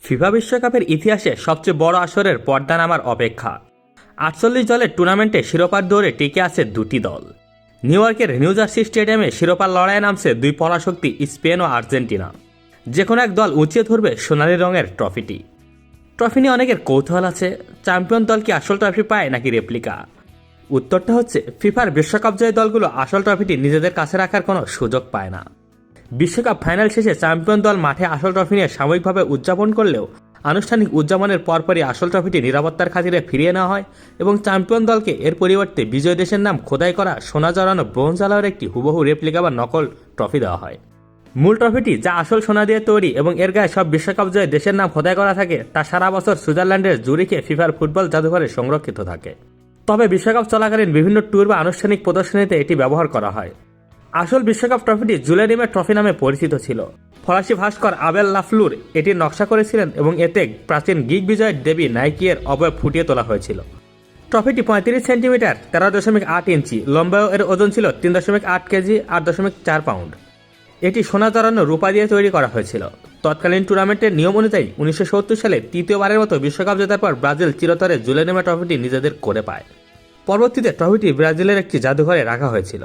FIFA বিশ্বকাপের ইতিহাসে সবচেয়ে বড় আসরের পর্দা নামার অপেক্ষা। ৪৮ দলের টুর্নামেন্টে শিরোপার দৌড়ে টিকে আছে দুটি দল। নিউ ইয়র্কের নিউ জার্সি স্টেডিয়ামে শিরোপার লড়াইয়ে নামছে দুই পরাশক্তি স্পেন ও আর্জেন্টিনা। যে কোনো এক দল উঁচিয়ে ধরবে সোনালি রঙের ট্রফিটি। ট্রফি নিয়ে অনেকের কৌতূহল আছে, চ্যাম্পিয়ন দল কি আসল ট্রফি পায় নাকি রেপ্লিকা? উত্তরটা হচ্ছে ফিফার বিশ্বকাপ জয়ী দলগুলো আসল ট্রফিটি নিজেদের কাছে রাখার কোনো সুযোগ পায় না। বিশ্বকাপ ফাইনাল শেষে চ্যাম্পিয়ন দল মাঠে আসল ট্রফি নিয়ে সাময়িকভাবে উদযাপন করলেও আনুষ্ঠানিক উদযাপনের পরপরই আসল ট্রফিটি নিরাপত্তার খাতিরে ফিরিয়ে নেওয়া হয় এবং চ্যাম্পিয়ন দলকে এর পরিবর্তে বিজয় দেশের নাম খোদাই করা সোনা জড়ানো ব্রোঞ্জ আলোর একটি হুবহু রেপ্লিকা বা নকল ট্রফি দেওয়া হয়। মূল ট্রফিটি, যা আসল সোনা দিয়ে তৈরি এবং এর গায়ে সব বিশ্বকাপ জয়ে দেশের নাম খোদাই করা থাকে, তা সারা বছর সুইজারল্যান্ডের জুরিখে ফিফার ফুটবল জাদুঘরে সংরক্ষিত থাকে। তবে বিশ্বকাপ চলাকালীন বিভিন্ন ট্যুর বা আনুষ্ঠানিক প্রদর্শনীতে এটি ব্যবহার করা হয়। আসল বিশ্বকাপ ট্রফিটি জুলেরিমের ট্রফি নামে পরিচিত ছিল। ফরাসি ভাস্কর আবেল লাফলুর এটির নকশা করেছিলেন এবং এতে প্রাচীন গ্রিক বিজয়ের দেবী নাইকিয়ের অবয়ব ফুটিয়ে তোলা হয়েছিল। ট্রফিটি ৩৫ সেন্টিমিটার ১৩.৮ ইঞ্চি লম্বা, এর ওজন ছিল ৩.৮ কেজি ৮.৪ পাউন্ড। এটি সোনা জড়ানো রূপা দিয়ে তৈরি করা হয়েছিল। তৎকালীন টুর্নামেন্টের নিয়ম অনুযায়ী ১৯৭০ সালে তৃতীয়বারের মতো বিশ্বকাপ জেতার পর ব্রাজিল চিরতরে জুলেরিমের ট্রফিটি নিজেদের করে পায়। পরবর্তীতে ট্রফিটি ব্রাজিলের একটি জাদুঘরে রাখা হয়েছিল।